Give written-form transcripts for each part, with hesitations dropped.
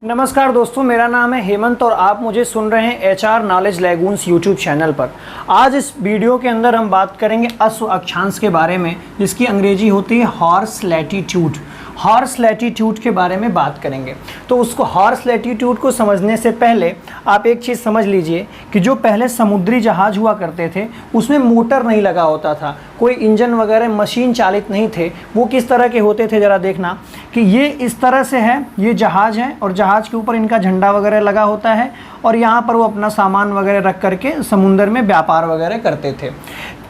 नमस्कार दोस्तों, मेरा नाम है हेमंत और आप मुझे सुन रहे हैं HR नॉलेज लैगून्स यूट्यूब चैनल पर। आज इस वीडियो के अंदर हम बात करेंगे अश्व अक्षांश के बारे में, जिसकी अंग्रेजी होती है हॉर्स लैटीट्यूड। हॉर्स लैटीट्यूड के बारे में बात करेंगे। तो उसको हॉर्स लैटीट्यूड को समझने से पहले आप एक चीज़ समझ लीजिए कि जो पहले समुद्री जहाज़ हुआ करते थे उसमें मोटर नहीं लगा होता था, कोई इंजन वगैरह मशीन चालित नहीं थे। वो किस तरह के होते थे, ज़रा देखना कि ये इस तरह से है, ये जहाज़ है और जहाज़ के ऊपर इनका झंडा वगैरह लगा होता है और यहाँ पर वो अपना सामान वगैरह रख करके समुद्र में व्यापार वगैरह करते थे।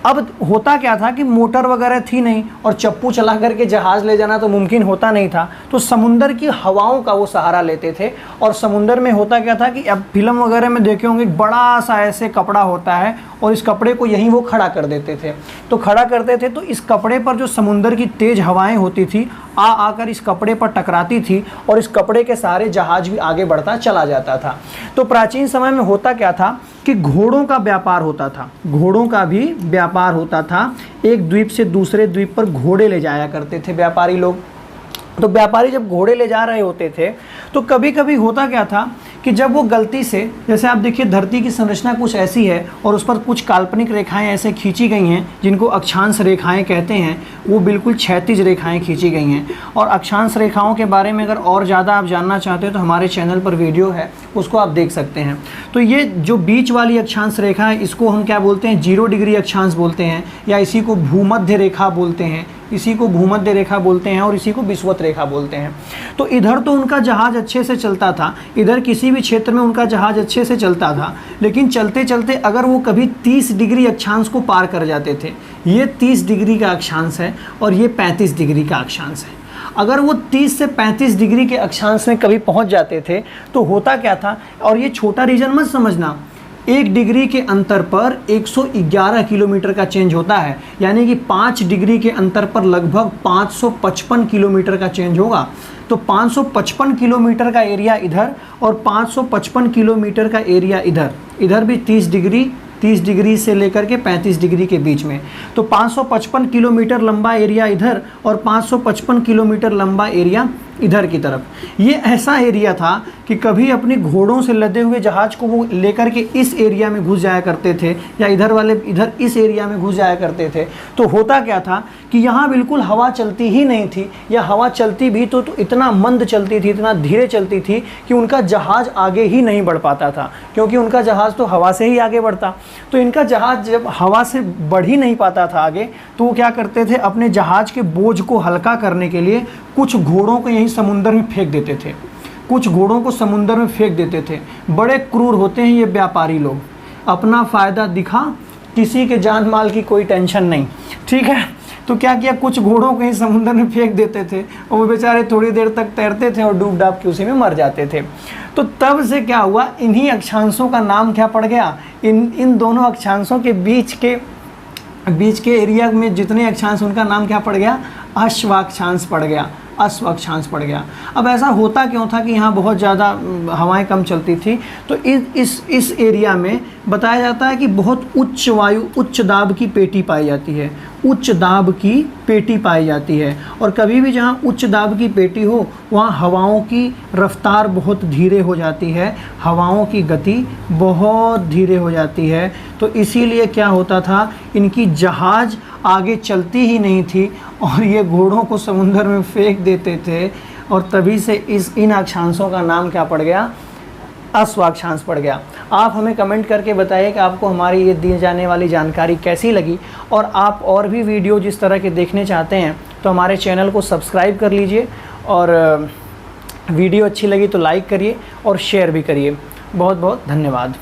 अब होता क्या था कि मोटर वगैरह थी नहीं और चप्पू चला करके जहाज़ ले जाना तो मुमकिन होता नहीं था, तो समुंदर की हवाओं का वो सहारा लेते थे। और समुंदर में होता क्या था कि अब फिल्म वगैरह में देखे होंगे, बड़ा सा ऐसे कपड़ा होता है और इस कपड़े को यहीं वो खड़ा कर देते थे। तो खड़ा करते थे तो इस कपड़े पर जो समुंदर की तेज़ हवाएं होती थी आकर इस कपड़े पर टकराती थी और इस कपड़े के सहारे जहाज़ भी आगे बढ़ता चला जाता था। तो प्राचीन समय में होता क्या था कि घोड़ों का व्यापार होता था, घोड़ों का भी व्यापार होता था। एक द्वीप से दूसरे द्वीप पर घोड़े ले जाया करते थे व्यापारी लोग। तो व्यापारी जब घोड़े ले जा रहे होते थे तो कभी कभी होता क्या था कि जब वो गलती से, जैसे आप देखिए धरती की संरचना कुछ ऐसी है और उस पर कुछ काल्पनिक रेखाएं ऐसे खींची गई हैं जिनको अक्षांश रेखाएं कहते हैं। वो बिल्कुल क्षैतिज रेखाएं खींची गई हैं। और अक्षांश रेखाओं के बारे में अगर और ज़्यादा आप जानना चाहते हो तो हमारे चैनल पर वीडियो है, उसको आप देख सकते हैं। तो ये जो बीच वाली अक्षांश रेखा है इसको हम क्या बोलते हैं, 0 डिग्री अक्षांश बोलते हैं, या इसी को भूमध्य रेखा बोलते हैं, इसी को भूमध्य रेखा बोलते हैं और इसी को विषुवत रेखा बोलते हैं। तो इधर तो उनका जहाज़ अच्छे से चलता था, इधर किसी भी क्षेत्र में उनका जहाज़ अच्छे से चलता था, लेकिन चलते चलते अगर वो कभी 30 डिग्री अक्षांश को पार कर जाते थे, ये 30 डिग्री का अक्षांश है और ये 35 डिग्री का अक्षांश है। अगर वो 30 से 35 डिग्री के अक्षांश में कभी पहुंच जाते थे तो होता क्या था, और ये छोटा रीजन मत समझना, 1 डिग्री के अंतर पर 111 किलोमीटर का चेंज होता है, यानी कि 5 डिग्री के अंतर पर लगभग 555 किलोमीटर का चेंज होगा। तो 555 किलोमीटर का एरिया इधर और 555 किलोमीटर का एरिया इधर, इधर भी 30 डिग्री से लेकर के 35 डिग्री के बीच में। तो 555 किलोमीटर लंबा एरिया इधर और 555 किलोमीटर लंबा एरिया इधर की तरफ। ये ऐसा एरिया था कि कभी अपने घोड़ों से लदे हुए जहाज़ को वो लेकर के इस एरिया में घुस जाया करते थे, या इधर इस एरिया में घुस जाया करते थे। तो होता क्या था कि यहाँ बिल्कुल हवा चलती ही नहीं थी, या हवा चलती भी तो इतना मंद चलती थी, इतना धीरे चलती थी कि उनका जहाज़ आगे ही नहीं बढ़ पाता था, क्योंकि उनका जहाज़ तो हवा से ही आगे बढ़ता। तो इनका जहाज़ जब हवा से बढ़ ही नहीं पाता था आगे, तो वो क्या करते थे, अपने जहाज़ के बोझ को हल्का करने के लिए कुछ घोड़ों को यहीं समुंदर में फेंक देते थे, कुछ घोड़ों को समुंदर में फेंक देते थे। बड़े क्रूर होते हैं ये व्यापारी लोग, अपना फ़ायदा दिखा, किसी के जान माल की कोई टेंशन नहीं, ठीक है। तो क्या किया, कुछ घोड़ों को ही समुंदर में फेंक देते थे और वो बेचारे थोड़ी देर तक तैरते थे और डूब डाब के उसी में मर जाते थे। तो तब से क्या हुआ, इन्हीं अक्षांशों का नाम क्या पड़ गया, इन दोनों अक्षांशों के बीच के एरिया में जितने अक्षांश, उनका नाम क्या पड़ गया, अश्वाक्षांश पड़ गया, अश्वाक्षांश पड़ गया। अब ऐसा होता क्यों था कि यहाँ बहुत ज़्यादा हवाएं कम चलती थी। तो इस एरिया में बताया जाता है कि बहुत उच्च वायु, उच्च दाब की पेटी पाई जाती है, उच्च दाब की पेटी पाई जाती है। और कभी भी जहाँ उच्च दाब की पेटी हो वहाँ हवाओं की रफ्तार बहुत धीरे हो जाती है, हवाओं की गति बहुत धीरे हो जाती है। तो इसीलिए क्या होता था, इनकी जहाज़ आगे चलती ही नहीं थी और ये घोड़ों को समुंदर में फेंक देते थे। और तभी से इन अक्षांशों का नाम क्या पड़ गया, अश्वाक्षांश पड़ गया। आप हमें कमेंट करके बताइए कि आपको हमारी ये दी जाने वाली जानकारी कैसी लगी, और आप और भी वीडियो जिस तरह के देखने चाहते हैं तो हमारे चैनल को सब्सक्राइब कर लीजिए, और वीडियो अच्छी लगी तो लाइक करिए और शेयर भी करिए। बहुत बहुत धन्यवाद।